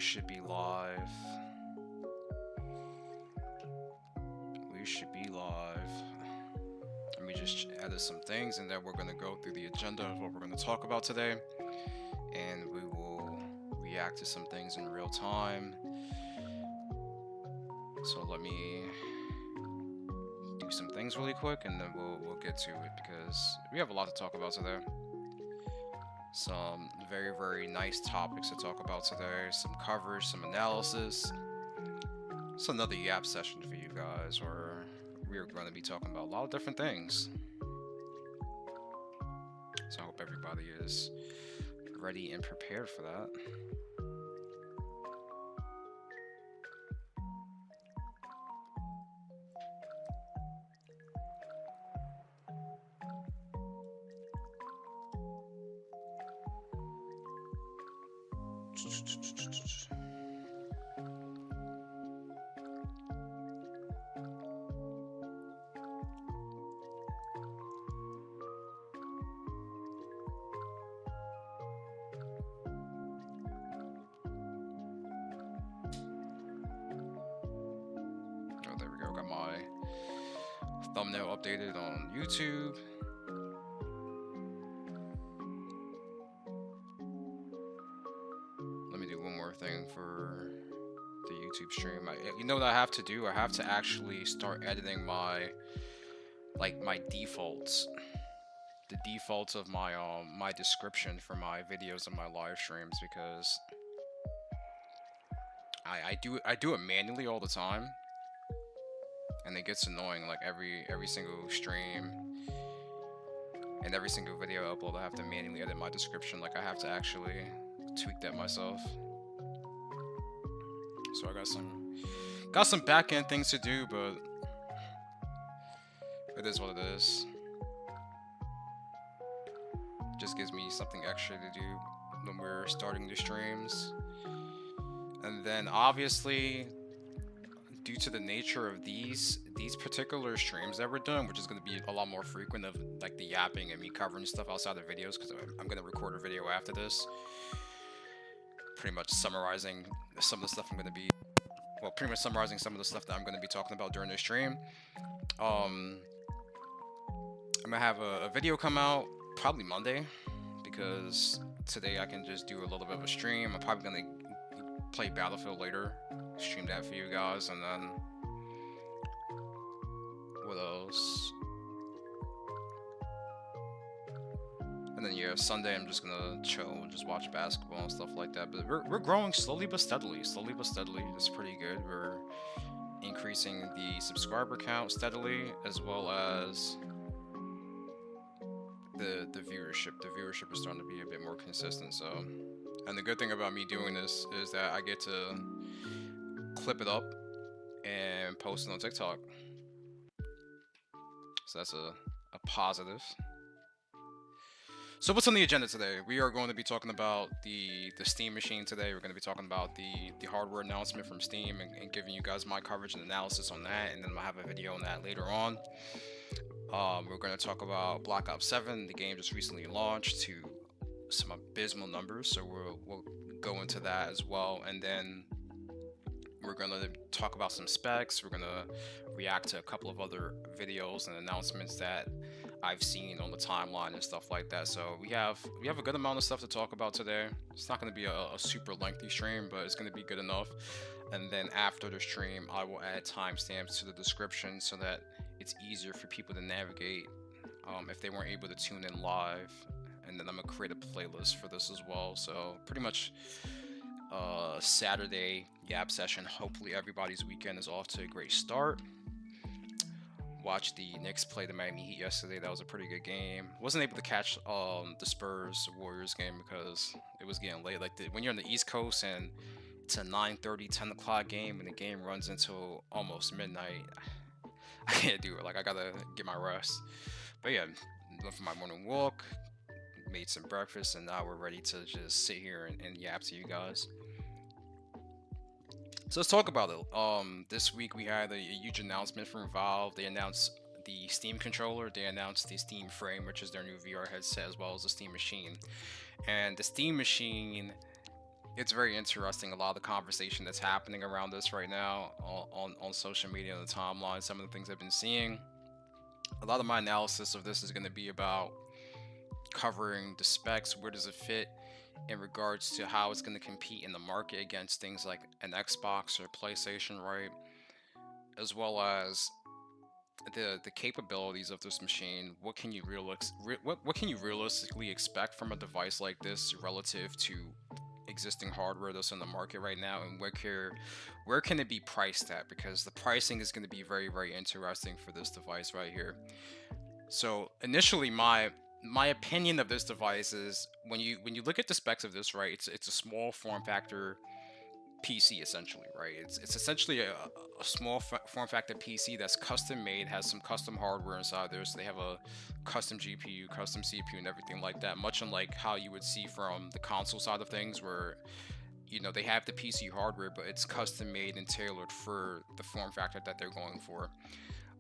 should be live. We should be live. Let me just edit some things and then we're going to go through the agenda of what we're going to talk about today. And we will react to some things in real time. So let me do some things really quick and then we'll get to it because we have a lot to talk about today. Some very, very nice topics to talk about today. Some coverage, some analysis. It's another Yap session for you guys where we're going to be talking about a lot of different things. So I hope everybody is ready and prepared for that. Oh, there we go. Got my thumbnail updated on YouTube. Let me do one more thing for the YouTube stream. You know what I have to do? I have to actually start editing my defaults. The defaults of my my description for my videos and my live streams because I do it manually all the time. And it gets annoying, like every single stream and every single video I upload, I have to manually edit my description. Like I have to actually tweak that myself. So I got some back end things to do, but it is what it is. It just gives me something extra to do when we're starting the streams. And then obviously, due to the nature of these particular streams that we're doing, which is going to be a lot more frequent of like the yapping and me covering stuff outside of videos, because I'm going to record a video after this, pretty much summarizing some of the stuff I'm going to be, well, pretty much summarizing some of the stuff that I'm going to be talking about during this stream. I'm going to have a video come out probably Monday, because today I can just do a little bit of a stream. I'm probably going to play Battlefield later, stream that for you guys, and then what else? And then yeah, Sunday I'm just gonna chill and just watch basketball and stuff like that. But we're growing slowly but steadily. It's pretty good. We're increasing the subscriber count steadily, as well as the viewership. The viewership is starting to be a bit more consistent. So, and the good thing about me doing this is that I get to clip it up and post it on TikTok. So that's a positive. So what's on the agenda today? We are going to be talking about the Steam machine today. We're going to be talking about the hardware announcement from Steam and giving you guys my coverage and analysis on that. And then I'm going to have a video on that later on. We're going to talk about Black Ops 7. The game just recently launched to some abysmal numbers. So we'll go into that as well. And then we're going to talk about some specs. We're going to react to a couple of other videos and announcements that I've seen on the timeline and stuff like that. So we have a good amount of stuff to talk about today. It's not going to be a super lengthy stream, but it's going to be good enough. And then after the stream, I will add timestamps to the description so that it's easier for people to navigate if they weren't able to tune in live. And then I'm going to create a playlist for this as well. So pretty much Saturday Yap session. Hopefully everybody's weekend is off to a great start. Watched the Knicks play the Miami Heat yesterday. That was a pretty good game. Wasn't able to catch the Spurs Warriors game because it was getting late. Like when you're on the East Coast and it's a 9:30, 10 o'clock game and the game runs until almost midnight, I can't do it. Like I gotta get my rest. But yeah, went for my morning walk, made some breakfast, and now we're ready to just sit here and yap to you guys. So let's talk about it. This week we had a huge announcement from Valve. They announced the Steam controller. They announced the Steam Frame, which is their new VR headset, as well as the Steam Machine. And the Steam Machine It's very interesting. A lot of the conversation that's happening around this right now on social media and the timeline. Some of the things I've been seeing. A lot of my analysis of this is going to be about covering the specs. Where does it fit in regards to how it's going to compete in the market against things like an Xbox or PlayStation, right? As well as the capabilities of this machine. What can you what can you realistically expect from a device like this relative to existing hardware that's in the market right now, and where can it be priced at? Because the pricing is going to be very interesting for this device right here. So initially, my opinion of this device is when you look at the specs of this, right? It's a small form factor PC essentially, right? It's essentially a small form factor PC that's custom made, has some custom hardware inside there. So they have a custom GPU, custom CPU, and everything like that. Much unlike how you would see from the console side of things, where they have the PC hardware, but it's custom made and tailored for the form factor that they're going for,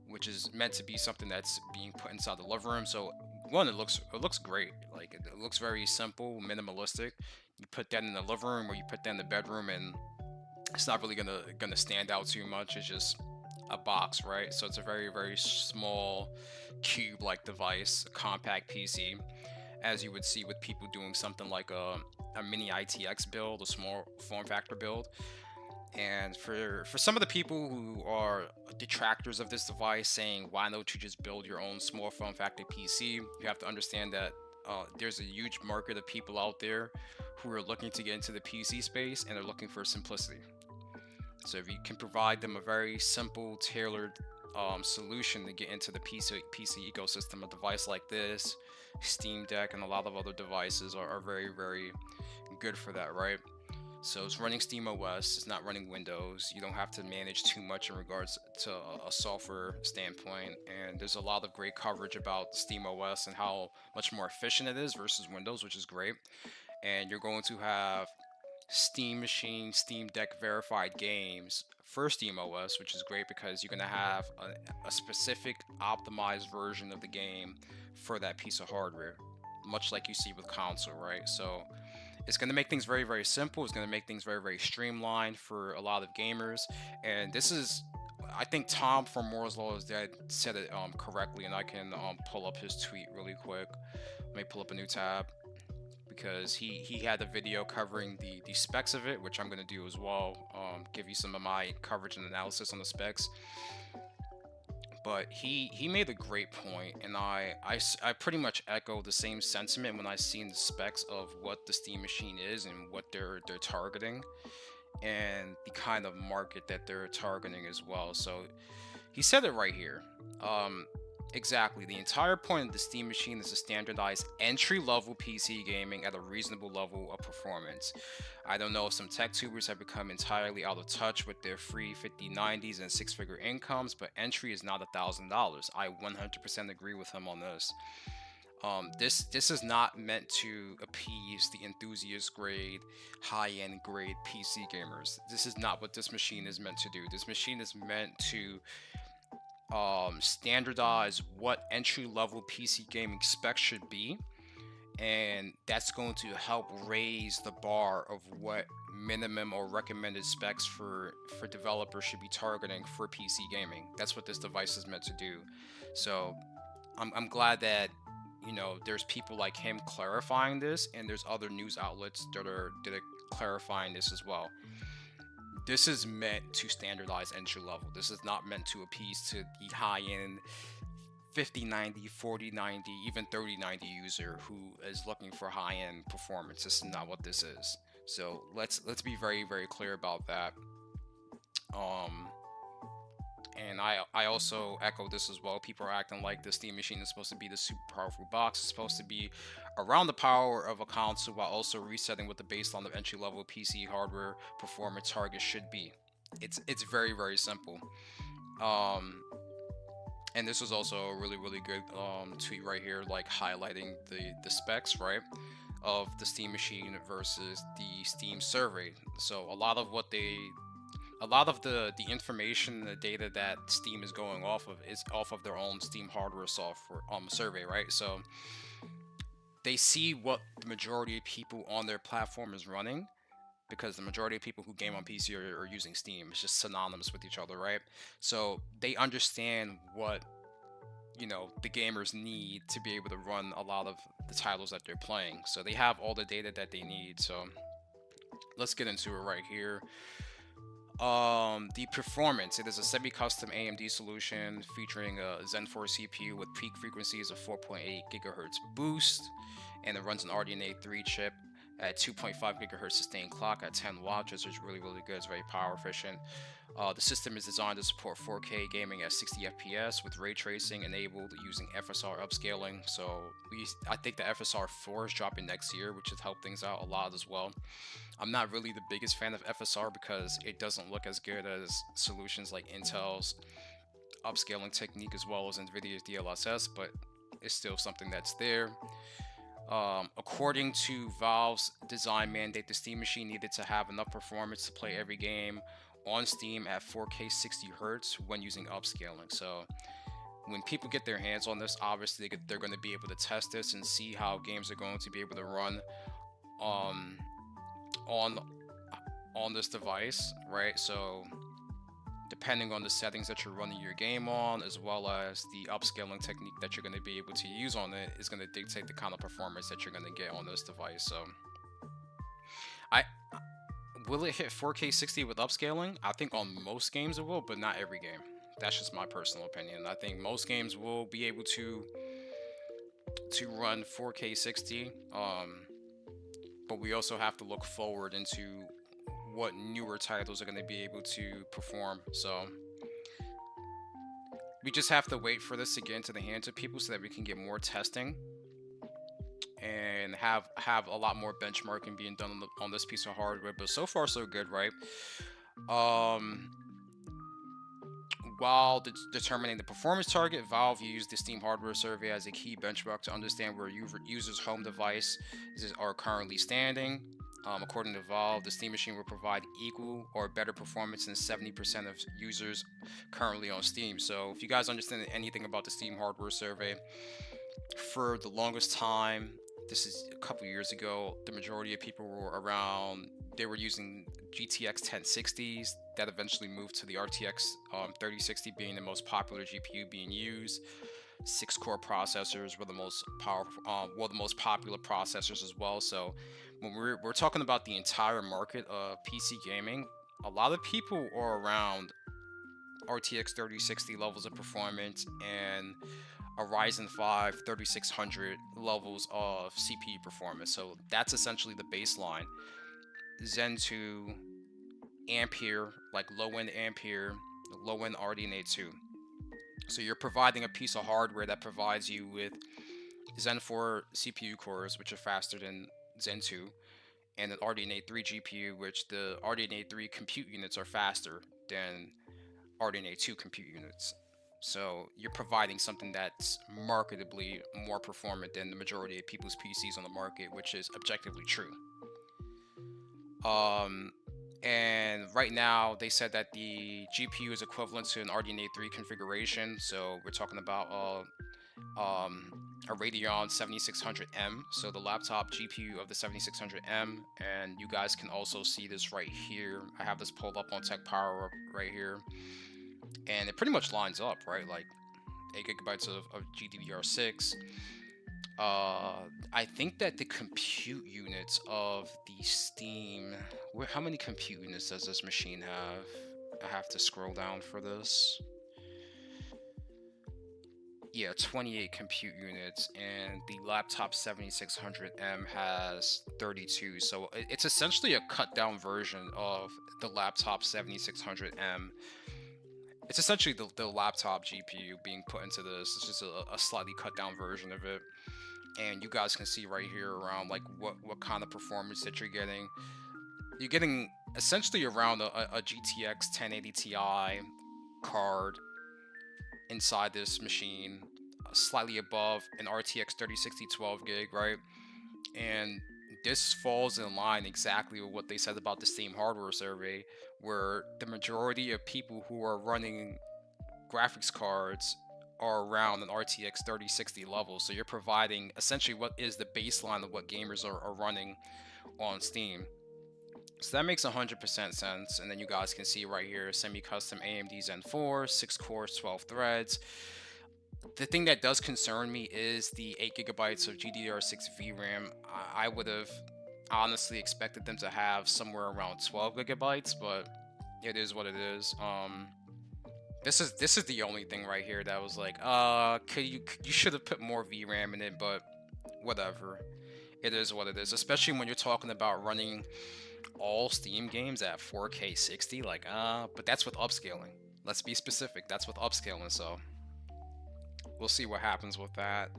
which is meant to be something that's being put inside the living room. So one, it looks great. Like it looks very simple, minimalistic. You put that in the living room or you put that in the bedroom, and it's not really gonna stand out too much. It's just a box, right? So it's a very small cube-like device, a compact PC, as you would see with people doing something like a mini ITX build, a small form factor build. And for some of the people who are detractors of this device, saying why don't you just build your own small form factor PC, you have to understand that there's a huge market of people out there who are looking to get into the PC space and are looking for simplicity. So if you can provide them a very simple, tailored solution to get into the PC ecosystem, a device like this, Steam Deck, and a lot of other devices are very good for that, right? So it's running Steam OS, it's not running Windows. You don't have to manage too much in regards to a software standpoint. And there's a lot of great coverage about Steam OS and how much more efficient it is versus Windows, which is great. And you're going to have Steam Machine, Steam Deck verified games for Steam OS, which is great because you're going to have a specific optimized version of the game for that piece of hardware, much like you see with console, right? So it's going to make things very simple. It's going to make things very streamlined for a lot of gamers. And this is, I think Tom from Moore's Law is Dead said it correctly, and I can pull up his tweet really quick. Let me pull up a new tab because he had a video covering the specs of it, which I'm going to do as well. Give you some of my coverage and analysis on the specs. But he made a great point, and I pretty much echo the same sentiment when I seen the specs of what the Steam machine is and what they're targeting, and the kind of market that they're targeting as well. So he said it right here. Exactly. The entire point of the Steam machine is to standardize entry-level PC gaming at a reasonable level of performance. I don't know if some tech tubers have become entirely out of touch with their free 5090s and six-figure incomes, but entry is not $1,000. I 100% agree with him on this. This is not meant to appease the enthusiast grade, high-end grade PC gamers. This is not what this machine is meant to do. This machine is meant to standardize what entry-level PC gaming specs should be, and that's going to help raise the bar of what minimum or recommended specs for developers should be targeting for PC gaming. That's what this device is meant to do. So I'm glad that there's people like him clarifying this, and there's other news outlets that are clarifying this as well. This is meant to standardize entry level. This is not meant to appease to the high end 5090, 4090, even 3090 user who is looking for high end performance. This is not what this is. So let's be very clear about that. And I also echo this as well. People are acting like the Steam machine is supposed to be the super powerful box. It's supposed to be around the power of a console while also resetting what the baseline of entry level PC hardware performance target should be. It's very simple. Um, and this was also a really good tweet right here, like highlighting the specs, right, of the Steam machine versus the Steam survey. So a lot of the information, the data that Steam is going off of is off of their own Steam hardware software survey, right? So they see what the majority of people on their platform is running because the majority of people who game on PC are using Steam. It's just synonymous with each other, right? So they understand what, you know, the gamers need to be able to run a lot of the titles that they're playing. So they have all the data that they need. So let's get into it right here. The performance, it is a semi-custom AMD solution featuring a Zen 4 CPU with peak frequencies of 4.8 gigahertz boost, and it runs an RDNA 3 chip at 2.5 gigahertz sustained clock at 10 watts, which is really good. It's very power efficient. The system is designed to support 4K gaming at 60 FPS with ray tracing enabled using FSR upscaling. So I think the FSR 4 is dropping next year, which should help things out a lot as well. I'm not really the biggest fan of FSR because it doesn't look as good as solutions like Intel's upscaling technique as well as NVIDIA's DLSS, but it's still something that's there. According to Valve's design mandate, the Steam machine needed to have enough performance to play every game on Steam at 4K 60 Hz when using upscaling. So when people get their hands on this, obviously they're going to be able to test this and see how games are going to be able to run on this device, right? So depending on the settings that you're running your game on, as well as the upscaling technique that you're going to be able to use on it, is going to dictate the kind of performance that you're going to get on this device. So will it hit 4K 60 with upscaling? I think on most games it will, but not every game. That's just my personal opinion. I think most games will be able to run 4K 60, but we also have to look forward into what newer titles are going to be able to perform. So we just have to wait for this to get into the hands of people so that we can get more testing and have a lot more benchmarking being done on this piece of hardware. But so far so good, right? While determining the performance target, Valve used the Steam hardware survey as a key benchmark to understand where users' home devices are currently standing. According to Valve, the Steam machine will provide equal or better performance than 70% of users currently on Steam. So if you guys understand anything about the Steam hardware survey, for the longest time, this is a couple years ago, the majority of people were using GTX 1060s that eventually moved to the RTX 3060 being the most popular GPU being used. 6-core processors were the most powerful, the most popular processors as well. So when we're talking about the entire market of PC gaming, a lot of people are around RTX 3060 levels of performance and a Ryzen 5 3600 levels of CPU performance. So that's essentially the baseline. Zen 2, Ampere, like low-end Ampere, low-end RDNA 2. So you're providing a piece of hardware that provides you with Zen 4 CPU cores, which are faster than Zen 2, and an RDNA 3 GPU, which the RDNA 3 compute units are faster than RDNA 2 compute units. So you're providing something that's marketably more performant than the majority of people's PCs on the market, which is objectively true. And right now they said that the GPU is equivalent to an RDNA 3 configuration. So we're talking about a Radeon 7600M, so the laptop GPU of the 7600M, and you guys can also see this right here. I have this pulled up on Tech Power right here, and it pretty much lines up, right? Like 8 gigabytes of GDDR6. I think that the compute units of the Steam, how many compute units does this machine have? I have to scroll down for this. Yeah, 28 compute units, and the laptop 7600M has 32. So it's essentially a cut down version of the laptop 7600M. It's essentially the laptop GPU being put into this. It's just a slightly cut down version of it. And you guys can see right here around like what kind of performance that you're getting. You're getting essentially around a GTX 1080 Ti card inside this machine, slightly above an RTX 3060 12 gig, right? And this falls in line exactly with what they said about the Steam hardware survey, where the majority of people who are running graphics cards are around an RTX 3060 level. So you're providing essentially what is the baseline of what gamers are running on Steam. So that makes 100% sense. And then you guys can see right here, semi-custom AMD Zen 4, 6 cores, 12 threads. The thing that does concern me is the 8 gigabytes of GDDR6 VRAM. I would have honestly expected them to have somewhere around 12 gigabytes, but it is what it is. This is the only thing right here that was like, you should have put more VRAM in it, but whatever. It is what it is, especially when you're talking about running all Steam games at 4K 60, like, but that's with upscaling. Let's be specific, that's with upscaling, so we'll see what happens with that.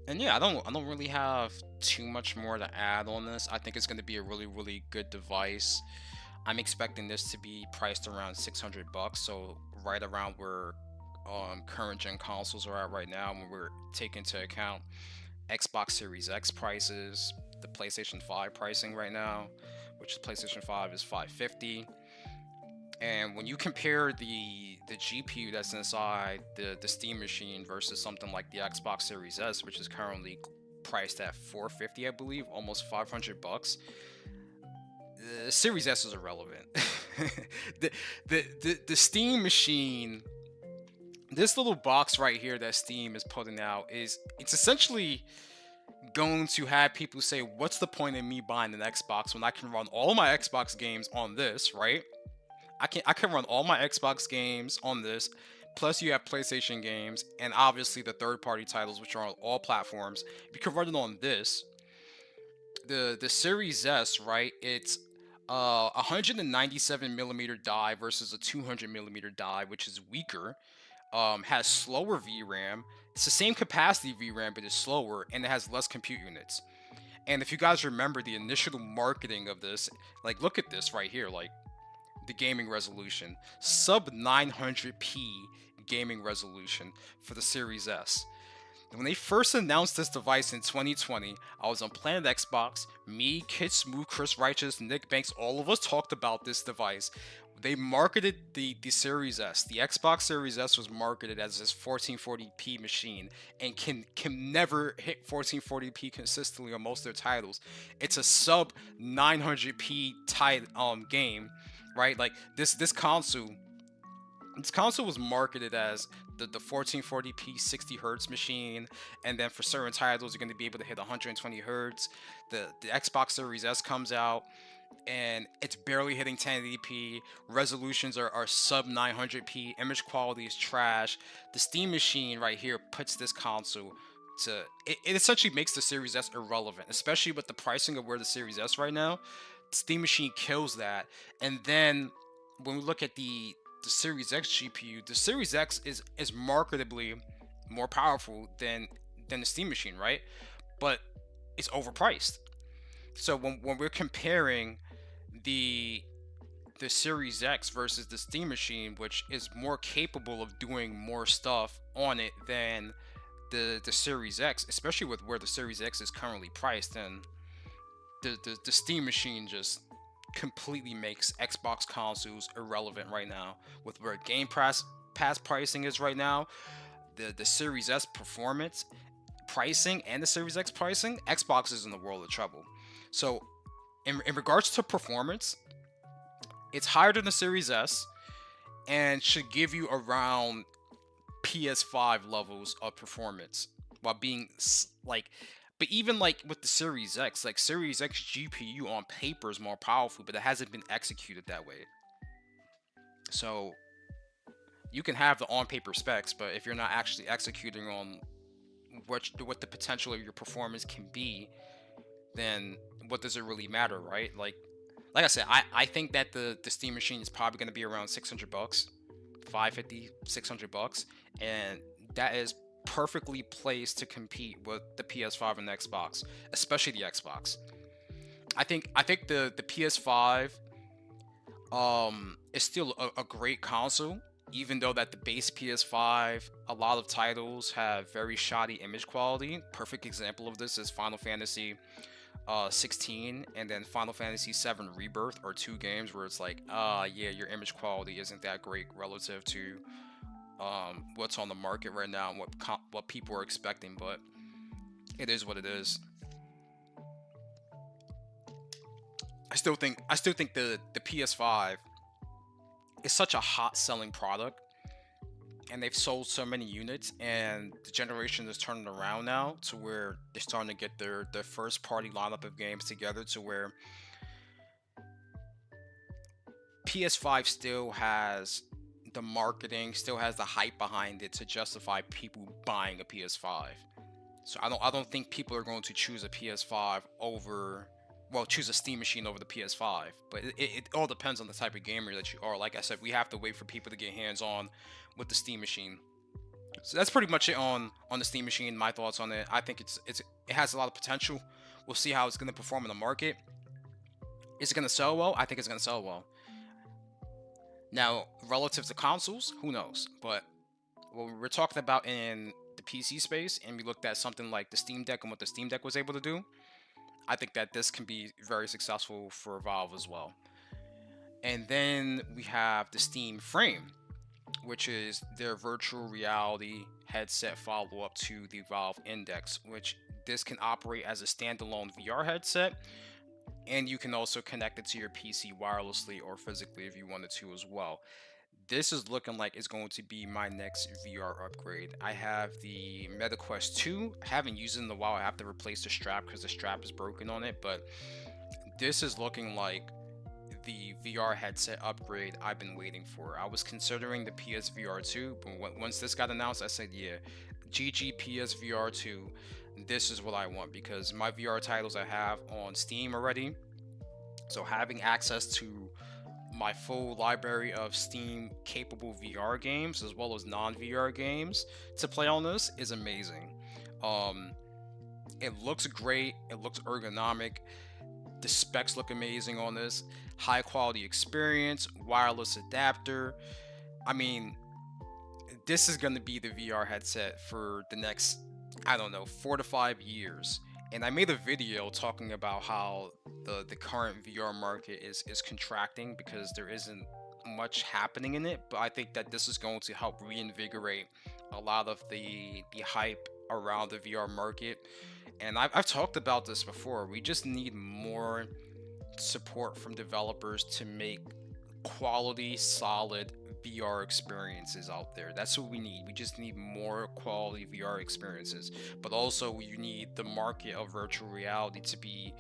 And yeah, I don't really have too much more to add on this. I think it's going to be a really good device. I'm expecting this to be priced around 600 bucks, so right around where current gen consoles are at right now, when we're taking into account Xbox Series X prices, the PlayStation 5 pricing right now, which the PlayStation 5 is $550. And when you compare the GPU that's inside the Steam machine versus something like the Xbox Series S, which is currently priced at $450, I believe, almost 500 bucks, the Series S is irrelevant. the Steam machine, this little box right here that Steam is putting out, it's essentially going to have people say, what's the point in me buying an Xbox when I can run all my Xbox games on this, right? I can run all my Xbox games on this, plus you have PlayStation games, and obviously the third-party titles, which are on all platforms. If you can run it on this, the Series S, right? It's 197 millimeter die versus a 200 millimeter die, which is weaker. Has slower VRAM. It's the same capacity VRAM, but it's slower, and it has less compute units. And if you guys remember the initial marketing of this, like, look at this right here, like, the gaming resolution, sub 900p gaming resolution for the Series S. When they first announced this device in 2020, I was on Planet Xbox. Me, Kid Smooth, Chris Righteous, Nick Banks, all of us talked about this device. They marketed the Series S. The Xbox Series S was marketed as this 1440p machine and can never hit 1440p consistently on most of their titles. It's a sub 900p game, right? Like this console was marketed as the 1440p 60 hertz machine, and then for certain titles you're going to be able to hit 120 hertz. The Xbox Series S comes out and it's barely hitting 1080p. Resolutions are sub 900p. Image quality is trash. The Steam machine right here puts this console to it essentially makes the Series S irrelevant, especially with the pricing of where the Series S right now. Steam machine kills that. And then when we look at the Series X GPU, the Series X is marketably more powerful than the Steam machine, right? But it's overpriced. So when we're comparing the Series X versus the Steam machine, which is more capable of doing more stuff on it than the Series X, especially with where the Series X is currently priced, and the Steam machine just completely makes Xbox consoles irrelevant right now. With where Game Pass pricing is right now, the Series S performance pricing and the Series X pricing, Xbox is in the world of trouble. So in regards to performance, it's higher than the Series S and should give you around PS5 levels of performance, while being like, but even like with the Series X, like Series X GPU on paper is more powerful, but it hasn't been executed that way. So you can have the on paper specs, but if you're not actually executing on what the potential of your performance can be, then what does it really matter, right? Like I said, I think that the Steam machine is probably going to be around 600 bucks, 550, 600 bucks, and that is perfectly placed to compete with the PS5 and the Xbox, especially the Xbox. I think the PS5 is still a great console, even though that the base PS5, a lot of titles have very shoddy image quality. Perfect example of this is Final Fantasy 16 and then Final Fantasy 7 Rebirth are two games where it's like, yeah, your image quality isn't that great relative to what's on the market right now and what people are expecting. But It is what it is. I still think the PS5 is such a hot selling product, and they've sold so many units, and the generation is turning around now to where they're starting to get their first party lineup of games together to where PS5 still has the marketing, still has the hype behind it to justify people buying a PS5. So I don't think people are going to choose a PS5 over, well, choose a Steam machine over the PS5. But it all depends on the type of gamer that you are. Like I said, we have to wait for people to get hands on with the Steam machine. So that's pretty much it on the Steam machine. My thoughts on it. I think it has a lot of potential. We'll see how it's going to perform in the market. Is it going to sell well? I think it's going to sell well. Now, relative to consoles, who knows? But what we're talking about in the PC space, and we looked at something like the Steam Deck and what the Steam Deck was able to do, I think that this can be very successful for Valve as well. And then we have the Steam Frame, which is their virtual reality headset follow up to the Valve Index, which this can operate as a standalone VR headset, and you can also connect it to your PC wirelessly or physically if you wanted to as well. This is looking like it's going to be my next VR upgrade. I have the Meta Quest 2. I haven't used it in a while. I have to replace the strap because the strap is broken on it, but this is looking like the VR headset upgrade I've been waiting for. I was considering the PSVR 2, but once this got announced, I said, yeah, GG PSVR 2, this is what I want because my VR titles I have on Steam already. So having access to my full library of Steam capable VR games as well as non VR games to play on this is amazing. Um, it looks great, it looks ergonomic, the specs look amazing on this. High quality experience, wireless adapter. I mean, this is going to be the VR headset for the next, I don't know, 4 to 5 years. And I made a video talking about how the current VR market is contracting because there isn't much happening in it. But I think that this is going to help reinvigorate a lot of the hype around the VR market. And I've talked about this before. We just need more support from developers to make quality, solid VR experiences out there. That's what we need. We just need more quality VR experiences. But also, you need the market of virtual reality to be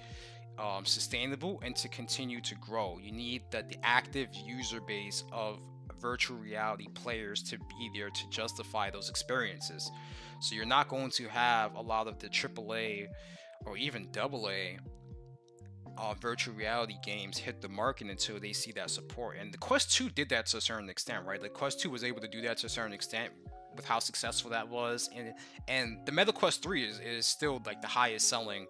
sustainable and to continue to grow. You need the active user base of virtual reality players to be there to justify those experiences. So you're not going to have a lot of the AAA or even AA virtual reality games hit the market until they see that support. And the Quest 2 did that to a certain extent, right? The Quest 2 was able to do that to a certain extent with how successful that was. And the Meta Quest 3 is still like the highest selling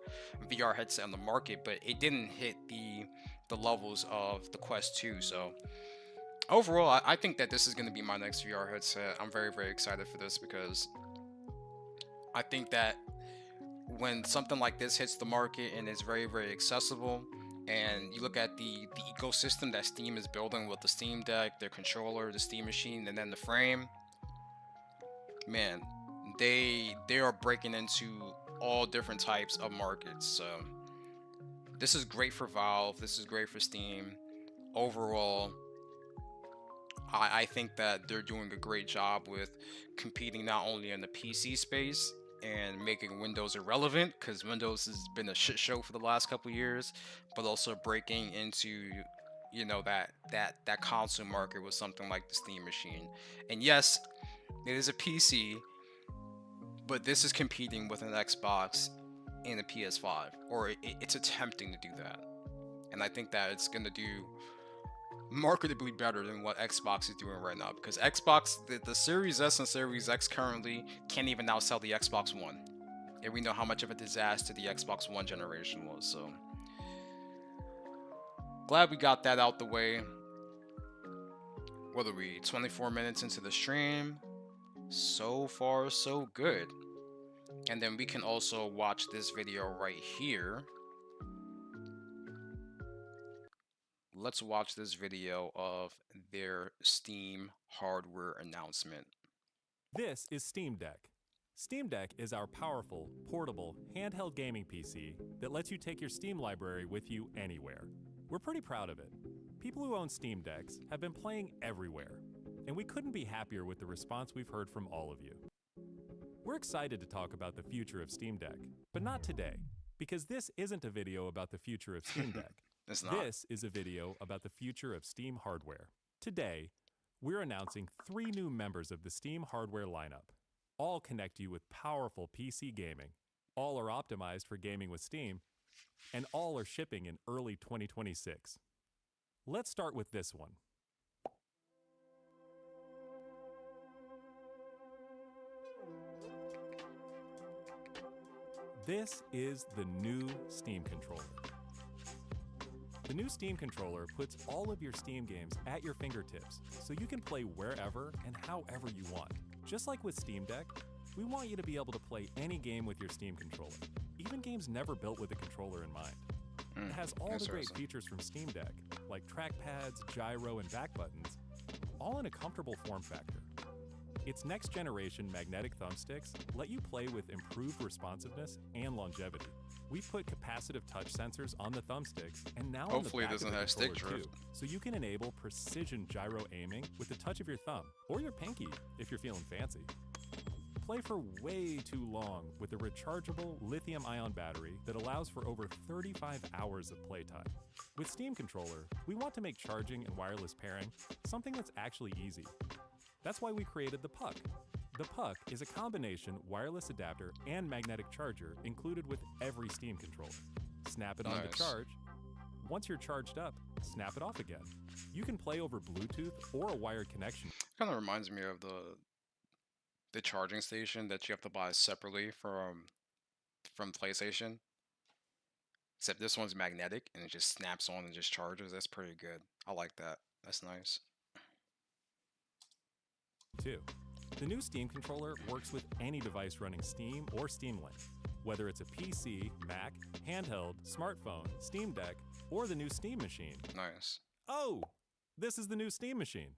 VR headset on the market, but it didn't hit the levels of the Quest 2. So overall, I think that this is going to be my next VR headset. I'm very, very excited for this because I think that when something like this hits the market and is very, very accessible, and you look at the ecosystem that Steam is building with the Steam Deck, their controller, the Steam machine, and then the frame, man, they are breaking into all different types of markets. So this is great for Valve. This is great for Steam. Overall, I think that they're doing a great job with competing not only in the PC space and making Windows irrelevant because Windows has been a shit show for the last couple years, but also breaking into that console market with something like the Steam machine. And yes, it is a PC, but this is competing with an Xbox and a PS5, or it's attempting to do that. And I think that it's going to do marketably better than what Xbox is doing right now because Xbox, the Series S and Series X currently can't even now sell the Xbox One. And we know how much of a disaster the Xbox One generation was. So glad we got that out the way. What are we, 24 minutes into the stream? So far, so good. And then we can also watch this video right here. Let's watch this video of their Steam hardware announcement. This is Steam Deck. Steam Deck is our powerful, portable, handheld gaming PC that lets you take your Steam library with you anywhere. We're pretty proud of it. People who own Steam Decks have been playing everywhere, and we couldn't be happier with the response we've heard from all of you. We're excited to talk about the future of Steam Deck, but not today, because this isn't a video about the future of Steam Deck. It's not. This is a video about the future of Steam hardware. Today, we're announcing 3 new members of the Steam hardware lineup. All connect you with powerful PC gaming. All are optimized for gaming with Steam, and all are shipping in early 2026. Let's start with this one. This is the new Steam controller. The new Steam controller puts all of your Steam games at your fingertips, so you can play wherever and however you want. Just like with Steam Deck, we want you to be able to play any game with your Steam controller, even games never built with a controller in mind. It has all the great features from Steam Deck, like trackpads, gyro, and back buttons, all in a comfortable form factor. Its next-generation magnetic thumbsticks let you play with improved responsiveness and longevity. We've put capacitive touch sensors on the thumbsticks and now Hopefully on the it doesn't back have of the stick controller drift. too, so you can enable precision gyro aiming with the touch of your thumb or your pinky if you're feeling fancy. Play for way too long with a rechargeable lithium-ion battery that allows for over 35 hours of playtime. With Steam Controller, we want to make charging and wireless pairing something that's actually easy. That's why we created the Puck. The Puck is a combination wireless adapter and magnetic charger included with every Steam controller. Snap it on to charge. Once you're charged up, snap it off again. You can play over Bluetooth or a wired connection. Kind of reminds me of the charging station that you have to buy separately from PlayStation. Except this one's magnetic and it just snaps on and just charges. That's pretty good. I like that. That's nice. Too. The new Steam controller works with any device running Steam or Steam Link, whether it's a PC, Mac, handheld, smartphone, Steam Deck, or the new Steam Machine. Nice. Oh, this is the new Steam Machine.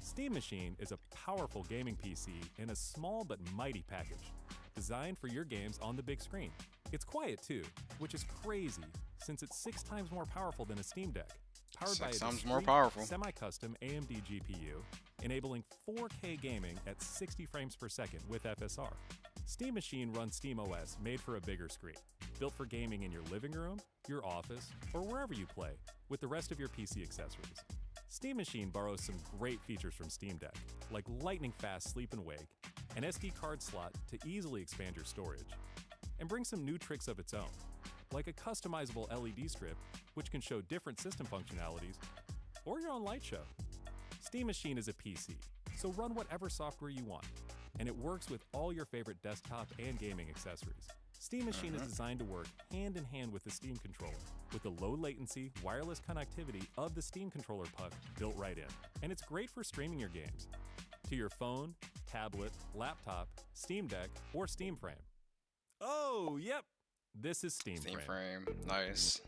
Steam Machine is a powerful gaming PC in a small but mighty package, designed for your games on the big screen. It's quiet too, which is crazy since it's 6 times more powerful than a Steam Deck. Powered by a discrete, semi-custom AMD GPU, enabling 4K gaming at 60 frames per second with FSR. Steam Machine runs SteamOS made for a bigger screen, built for gaming in your living room, your office, or wherever you play, with the rest of your PC accessories. Steam Machine borrows some great features from Steam Deck, like lightning-fast sleep and wake, an SD card slot to easily expand your storage, and brings some new tricks of its own, like a customizable LED strip, which can show different system functionalities, or your own light show. Steam Machine is a PC, so run whatever software you want, and it works with all your favorite desktop and gaming accessories. Steam Machine is designed to work hand in hand with the Steam controller, with the low latency, wireless connectivity of the Steam controller Puck built right in. And it's great for streaming your games to your phone, tablet, laptop, Steam Deck, or Steam Frame. Oh, yep, this is Steam Frame. Nice.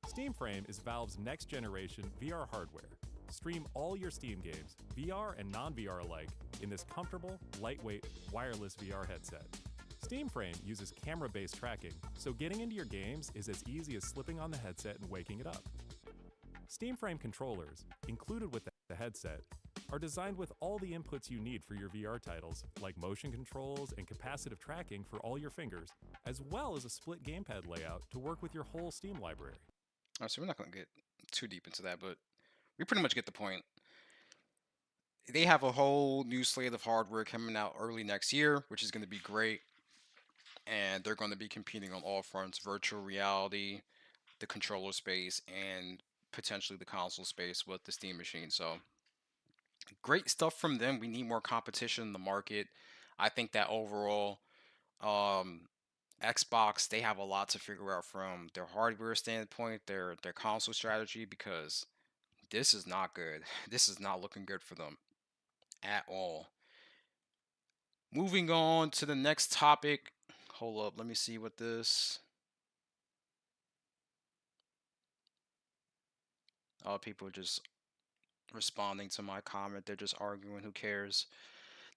Steam Frame is Valve's next generation VR hardware. Stream all your Steam games, VR and non-VR alike, in this comfortable, lightweight, wireless VR headset. Steam Frame uses camera-based tracking, so getting into your games is as easy as slipping on the headset and waking it up. Steam Frame controllers, included with the headset, are designed with all the inputs you need for your VR titles, like motion controls and capacitive tracking for all your fingers, as well as a split gamepad layout to work with your whole Steam library. Alright, so we're not going to get too deep into that, but we pretty much get the point. They have a whole new slate of hardware coming out early next year, which is going to be great. And they're going to be competing on all fronts: virtual reality, the controller space, and potentially the console space with the Steam Machine. So great stuff from them. We need more competition in the market. I think that overall, Xbox, they have a lot to figure out from their hardware standpoint, their console strategy, because this is not good. This is not looking good for them at all. Moving on to the next topic. Hold up, let me see what this. People are just responding to my comment. They're just arguing. Who cares?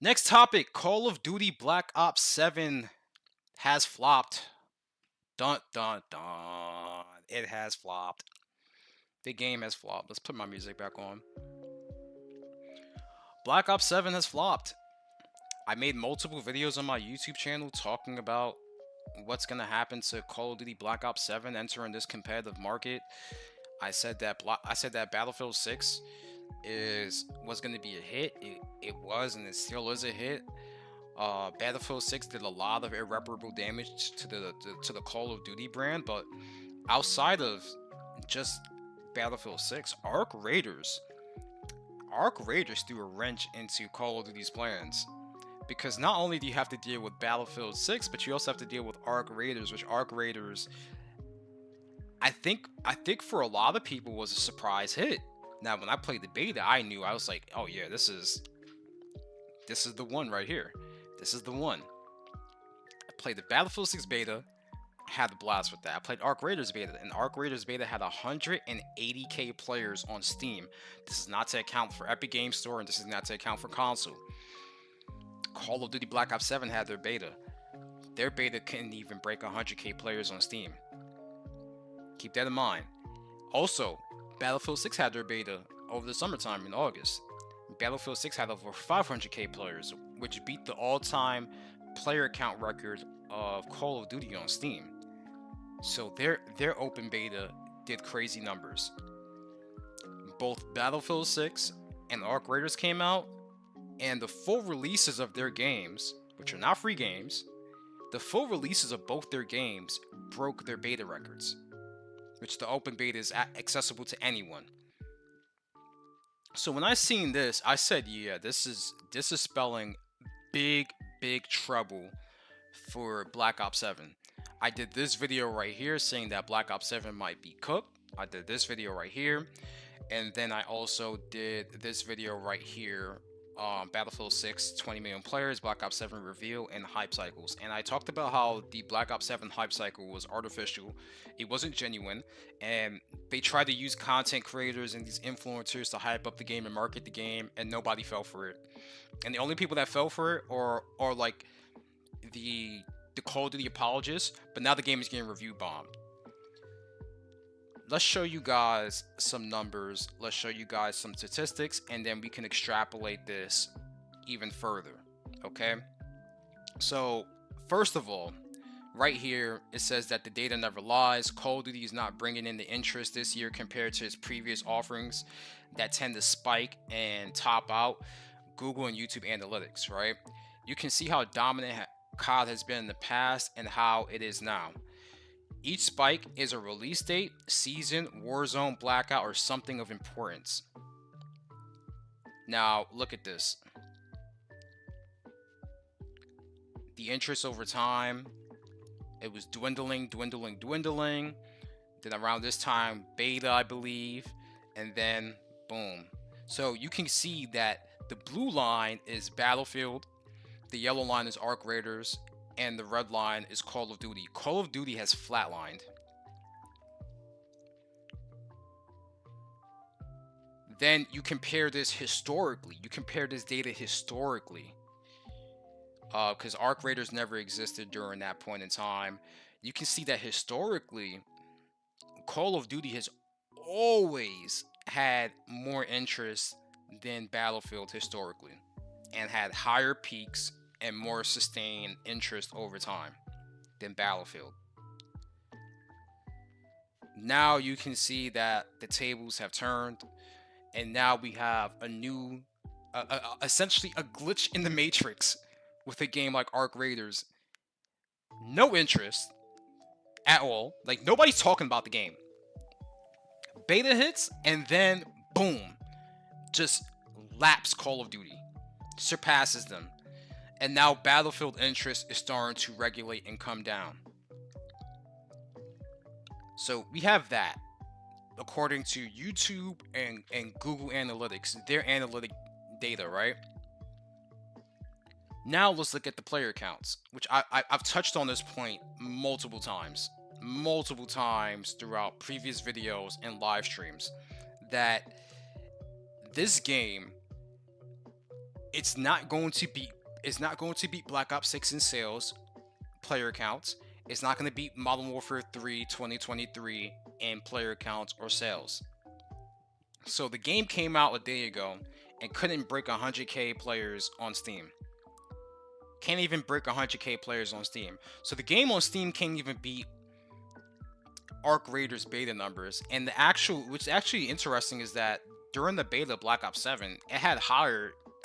Next topic: Call of Duty Black Ops 7 has flopped. Dun dun dun. It has flopped. The game has flopped. Let's put my music back on. Black Ops 7 has flopped. I made multiple videos on my YouTube channel talking about what's gonna happen to Call of Duty Black Ops 7 entering this competitive market. I said that Battlefield 6 was gonna be a hit. It was, and it still is a hit. Battlefield 6 did a lot of irreparable damage to the Call of Duty brand, but outside of just Battlefield 6, Arc Raiders threw a wrench into Call of Duty's plans. Because not only do you have to deal with Battlefield 6, but you also have to deal with Arc Raiders, which Arc Raiders, I think for a lot of people was a surprise hit. Now, when I played the beta, I knew, I was like, oh yeah, this is the one right here. This is the one. I played the Battlefield 6 beta, had a blast with that. I played Arc Raiders beta, and Arc Raiders beta had 180k players on Steam. This is not to account for Epic Games Store, and this is not to account for console. Call of Duty Black Ops 7 had their beta. Their beta couldn't even break 100k players on Steam. Keep that in mind. Also, Battlefield 6 had their beta over the summertime in August. Battlefield 6 had over 500k players, which beat the all-time player count record of Call of Duty on Steam. So their open beta did crazy numbers. Both Battlefield 6 and Arc Raiders came out, and the full releases of their games, which are not free games, the full releases of both their games broke their beta records, which the open beta is accessible to anyone. So when I seen this, I said, yeah, this is spelling big trouble for Black Ops 7. I did this video right here saying that Black Ops 7 might be cooked. I did this video right here, and then I also did this video right here, Battlefield 6, 20 million players, Black Ops 7 reveal, and hype cycles. And I talked about how the Black Ops 7 hype cycle was artificial. It wasn't genuine, and they tried to use content creators and these influencers to hype up the game and market the game, and nobody fell for it. And the only people that fell for it are like the Call of Duty apologists, but now the game is getting review bombed. Let's show you guys some numbers, let's show you guys some statistics, and then we can extrapolate this even further, okay? So, first of all, right here, it says that the data never lies. Call of Duty is not bringing in the interest this year compared to its previous offerings that tend to spike and top out Google and YouTube analytics, right? You can see how dominant COD has been in the past and how it is now. Each spike is a release date, season, Warzone, blackout, or something of importance. Now, look at this. The interest over time, it was dwindling. Then around this time, beta, I believe, and then boom. So you can see that the blue line is Battlefield, the yellow line is Arc Raiders, and the red line is Call of Duty. Call of Duty has flatlined. Then you compare this historically. You compare this data historically. Because Arc Raiders never existed during that point in time. You can see that historically, Call of Duty has always had more interest than Battlefield historically, and had higher peaks and more sustained interest over time than Battlefield. Now you can see that the tables have turned, and now we have a new, essentially a glitch in the matrix with a game like Arc Raiders. No interest at all. Like, nobody's talking about the game. Beta hits, and then boom, just laps Call of Duty, surpasses them. And now Battlefield interest is starting to regulate and come down. So we have that, according to YouTube and Google Analytics, their analytic data, right? Now let's look at the player counts, which I've touched on this point multiple times throughout previous videos and live streams, that this game, it's not going to beat Black Ops 6 in sales player counts. It's not going to beat Modern Warfare 3 2023 in player counts or sales. So the game came out a day ago and couldn't break 100k players on Steam. Can't even break 100k players on Steam. So the game on Steam can't even beat Arc Raiders beta numbers. And what's actually interesting is that during the beta of Black Ops 7, it had a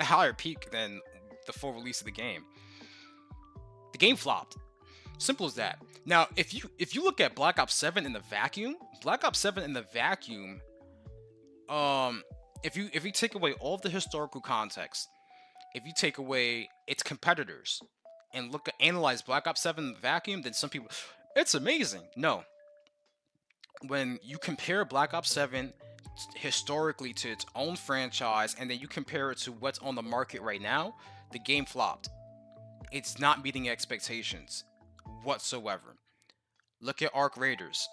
higher peak than the full release of the game. The game flopped. Simple as that. Now, if you look at Black Ops 7 in the vacuum, if you take away all of the historical context, if you take away its competitors and analyze Black Ops 7 in the vacuum, then some people, it's amazing. No. When you compare Black Ops 7 historically to its own franchise, and then you compare it to what's on the market right now, the game flopped. It's not meeting expectations whatsoever. Look at Arc Raiders.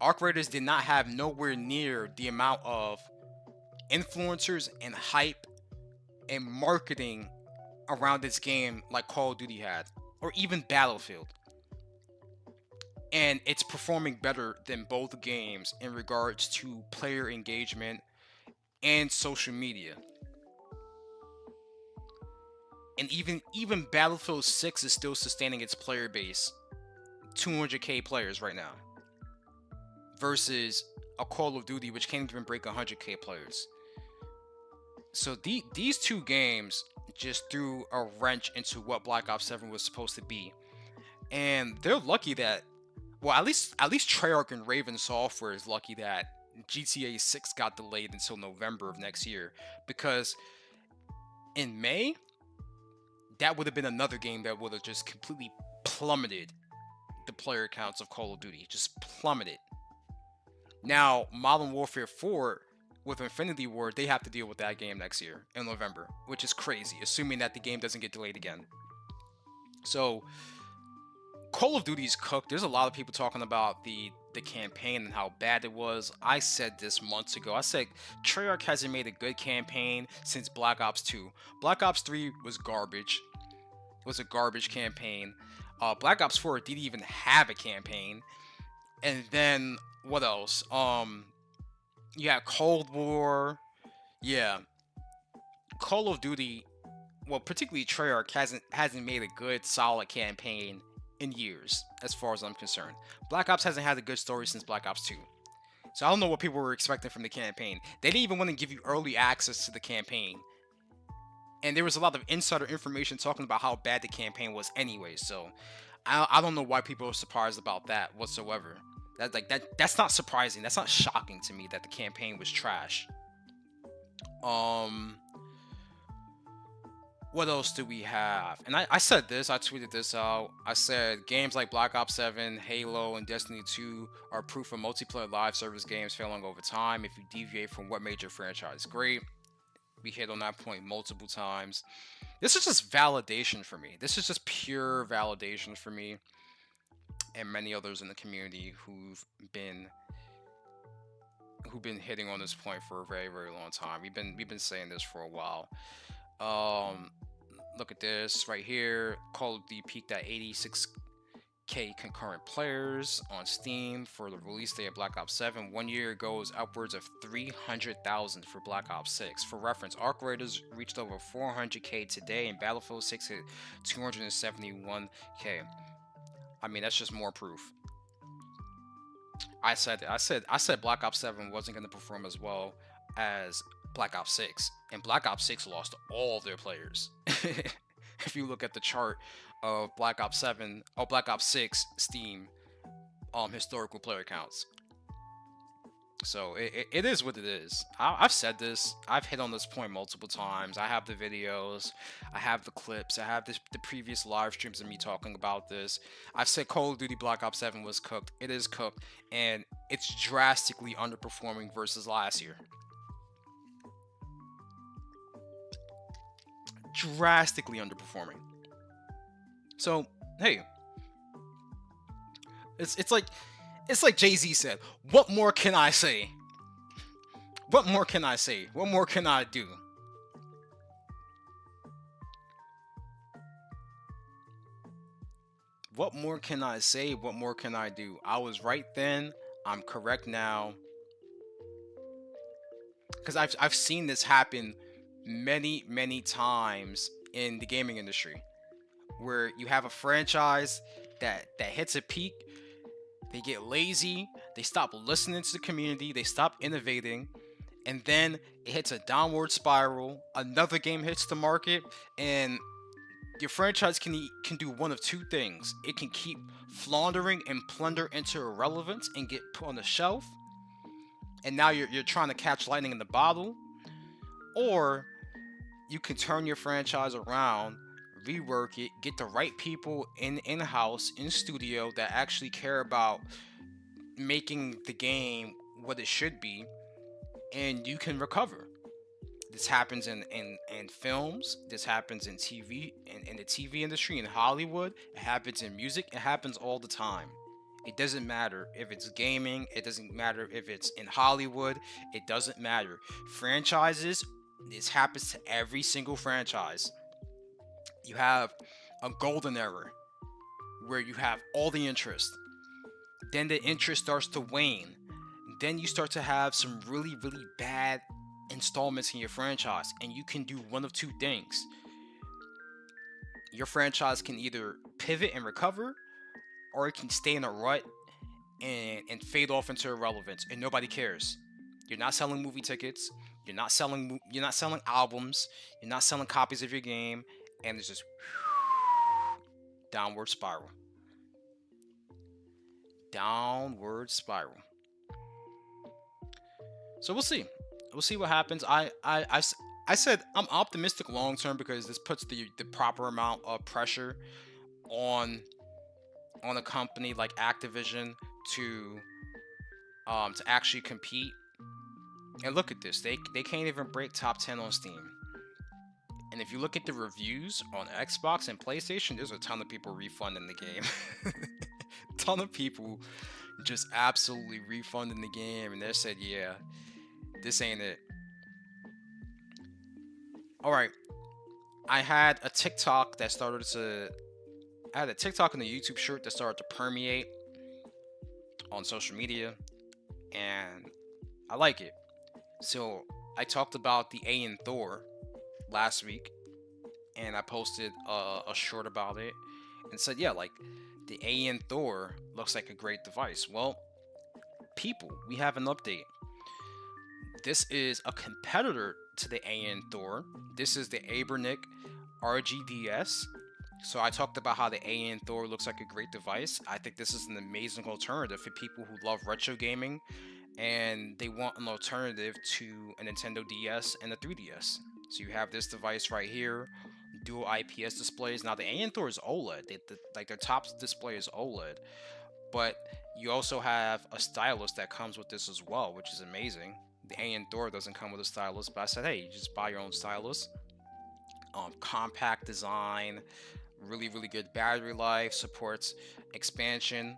Arc Raiders did not have nowhere near the amount of influencers and hype and marketing around this game like Call of Duty had, or even Battlefield. And it's performing better than both games in regards to player engagement and social media. And even Battlefield 6 is still sustaining its player base, 200k players right now, versus a Call of Duty which can't even break 100k players. So these two games just threw a wrench into what Black Ops 7 was supposed to be. And they're lucky that, well, at least Treyarch and Raven Software is lucky that GTA 6 got delayed until November of next year, because in May, that would have been another game that would have just completely plummeted the player counts of Call of Duty. Just plummeted. Now, Modern Warfare 4 with Infinity Ward, they have to deal with that game next year in November, which is crazy, assuming that the game doesn't get delayed again. So Call of Duty's cooked. There's a lot of people talking about the campaign and how bad it was. I said this months ago. I said Treyarch hasn't made a good campaign since Black Ops 2. Black Ops 3 was garbage. It was a garbage campaign. Black Ops 4 didn't even have a campaign. And then what else? You had Cold War. Yeah. Call of Duty, well, particularly Treyarch hasn't made a good solid campaign in years, as far as I'm concerned. Black Ops hasn't had a good story since Black Ops 2. So I don't know what people were expecting from the campaign. They didn't even want to give you early access to the campaign. And there was a lot of insider information talking about how bad the campaign was anyway. So I don't know why people are surprised about that whatsoever. That's not surprising. That's not shocking to me that the campaign was trash. What else do we have? And I said this, I tweeted this out. I said games like Black Ops 7, Halo, and Destiny 2 are proof of multiplayer live service games failing over time if you deviate from what made your franchise great. We hit on that point multiple times. This is just validation for me. This is just pure validation for me and many others in the community who've been hitting on this point for a very, very long time. We've been saying this for a while. Look at this right here. Call of Duty peaked at 86k concurrent players on Steam for the release day of Black Ops 7. 1 year ago, it was upwards of 300,000 for Black Ops 6. For reference, Arc Raiders reached over 400k today, and Battlefield 6 hit 271k. I mean, that's just more proof. I said Black Ops 7 wasn't going to perform as well as Black Ops 6, and Black Ops 6 lost all of their players. If you look at the chart of Black Ops 6 Steam historical player counts. So it is what it is. I've said this. I've hit on this point multiple times. I have the videos. I have the clips. I have the previous live streams of me talking about this. I've said Call of Duty Black Ops 7 was cooked. It is cooked, and it's drastically underperforming versus last year. drastically underperforming. So hey, it's like Jay-Z said, what more can I say? What more can I say? What more can I do? What more can I say? What more can I do? I was right then. I'm correct now. Because I've seen this happen many times in the gaming industry, where you have a franchise that hits a peak, they get lazy, they stop listening to the community, they stop innovating, and then it hits a downward spiral. Another game hits the market, and your franchise can do one of two things. It can keep floundering and plunder into irrelevance and get put on the shelf, and now you're trying to catch lightning in the bottle, or you can turn your franchise around, rework it, get the right people in-house in studio that actually care about making the game what it should be, and you can recover. This happens in films. This happens in TV, in the TV industry, in Hollywood. It happens in music. It happens all the time. It doesn't matter if it's gaming. It doesn't matter if it's in Hollywood. It doesn't matter. Franchises, this happens to every single franchise. You have a golden era where you have all the interest. Then the interest starts to wane. Then you start to have some really bad installments in your franchise, and you can do one of two things. Your franchise can either pivot and recover, or it can stay in a rut and fade off into irrelevance, and nobody cares. You're not selling movie tickets, you're not selling albums, you're not selling copies of your game, and it's just downward spiral. Downward spiral. So we'll see. We'll see what happens. I said I'm optimistic long term because this puts the proper amount of pressure on a company like Activision to actually compete. And look at this. They can't even break top 10 on Steam. And if you look at the reviews on Xbox and PlayStation, there's a ton of people refunding the game. Ton of people just absolutely refunding the game, and they said, yeah, this ain't it. All right, I had a TikTok and a YouTube shirt that started to permeate on social media, and I like it. So I talked about the A in Thor last week, and I posted a short about it and said, yeah, like the A in Thor looks like a great device. Well, people, we have an update. This is a competitor to the A in Thor. This is the Anbernic RG DS. So I talked about how the A in Thor looks like a great device. I think this is an amazing alternative for people who love retro gaming and they want an alternative to a Nintendo DS and a 3DS. So you have this device right here, dual IPS displays. Now the A in Thor is OLED. Like their top display is OLED, but you also have a stylus that comes with this as well, which is amazing. The A in Thor doesn't come with a stylus, but I said, hey, you just buy your own stylus. Compact design, really good battery life, supports expansion,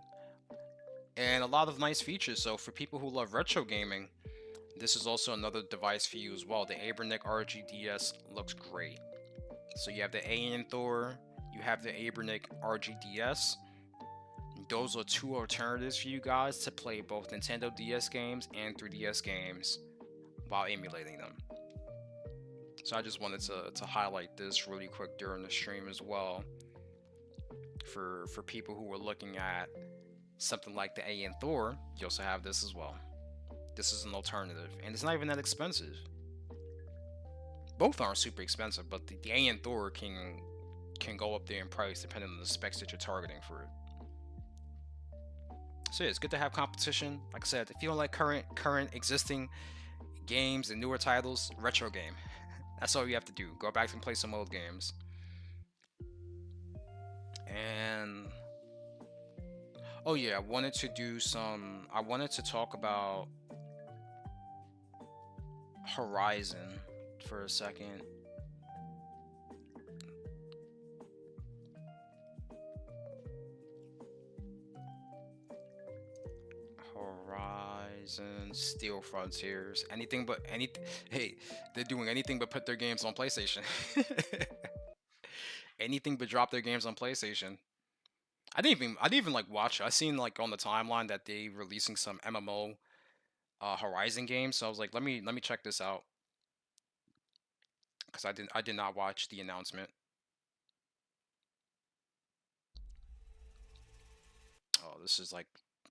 and a lot of nice features. So for people who love retro gaming, this is also another device for you as well. The Anbernic RG DS looks great. So you have the A in Thor, you have the Anbernic RG DS. Those are two alternatives for you guys to play both Nintendo DS games and 3DS games while emulating them. So I just wanted to highlight this really quick during the stream as well. For people who were looking at something like the A in Thor, you also have this as well. This is an alternative, and it's not even that expensive. Both aren't super expensive, but the A in Thor can go up there in price depending on the specs that you're targeting for it. So yeah, it's good to have competition. Like I said, if you don't like current existing games and newer titles, retro game. That's all you have to do. Go back and play some old games. And oh yeah, I wanted to talk about Horizon for a second. Horizon, Steel Frontiers, anything but any. Hey, they're doing anything but put their games on PlayStation. Anything but drop their games on PlayStation. I didn't even like watch it. I seen like on the timeline that they releasing some MMO Horizon games, so I was like, let me check this out because I did not watch the announcement. Oh, this is like,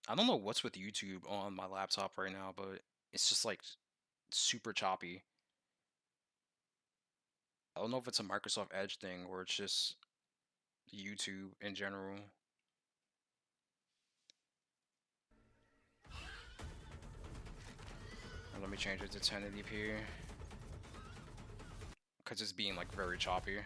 I don't know what's with YouTube on my laptop right now, but it's just like super choppy. I don't know if it's a Microsoft Edge thing or it's just YouTube in general. And let me change it to 1080p because it's being like very choppy.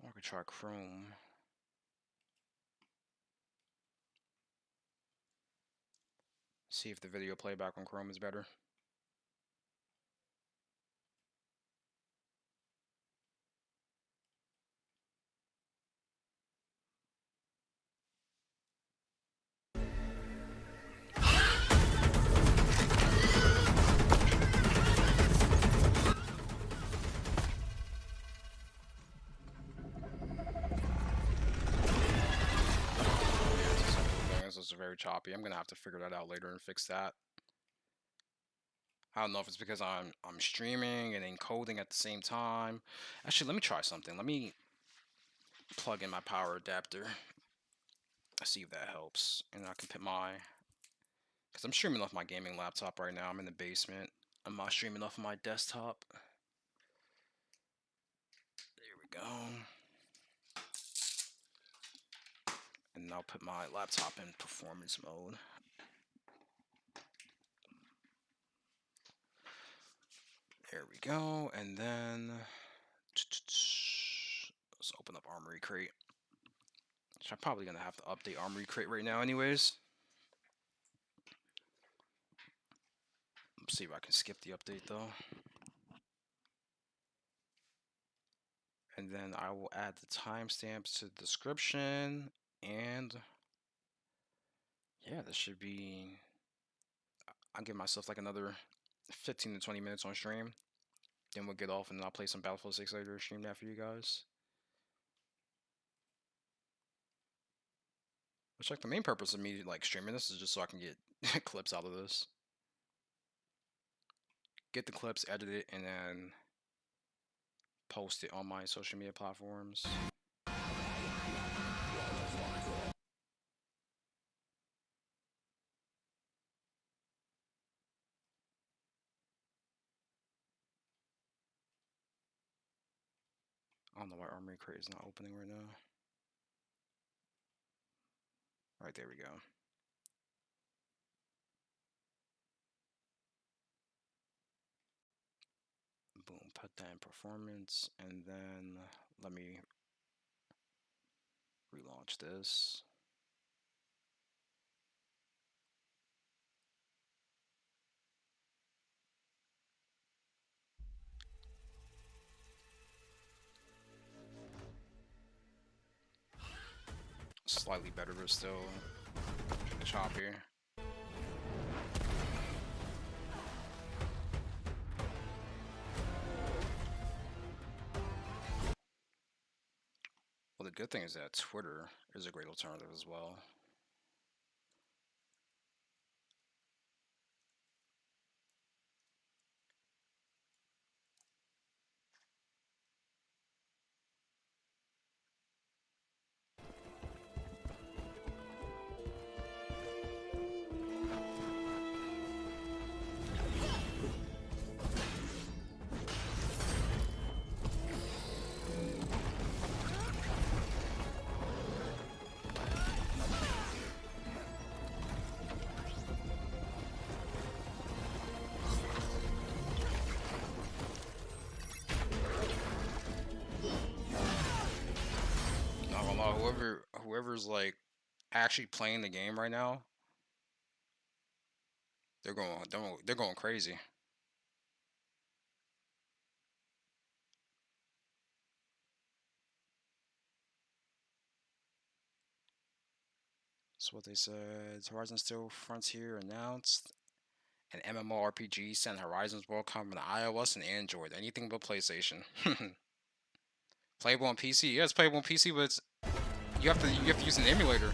Or I could try Chrome. See if the video playback on Chrome is better. This is very choppy. I'm gonna have to figure that out later and fix that. I don't know if it's because I'm streaming and encoding at the same time. Actually, let me try something. Let me plug in my power adapter. See if that helps. And I can put my, because I'm streaming off my gaming laptop right now. I'm in the basement. I'm not streaming off my desktop. There we go. And I'll put my laptop in performance mode. There we go. And then let's open up Armory Crate. Which I'm probably gonna have to update Armory Crate right now anyways. Let's see if I can skip the update though. And then I will add the timestamps to the description. And yeah, this should be, I'll give myself like another 15 to 20 minutes on stream. Then we'll get off and then I'll play some Battlefield 6 later, stream that for you guys. Which, like, the main purpose of me like streaming this is just so I can get clips out of this. Get the clips, edit it, and then post it on my social media platforms. I don't know why Armory Crate is not opening right now. Right, there we go. Boom, put that in performance, and then let me relaunch this. Slightly better, but still choppy. Well, the good thing is that Twitter is a great alternative as well. Not gonna lie, whoever's like actually playing the game right now, they're going crazy. That's what they said. Horizon Still Frontier announced. An MMORPG set in Horizons will come on iOS and Android. Anything but PlayStation. Playable on PC. Yeah, it's playable on PC, but you have to use an emulator.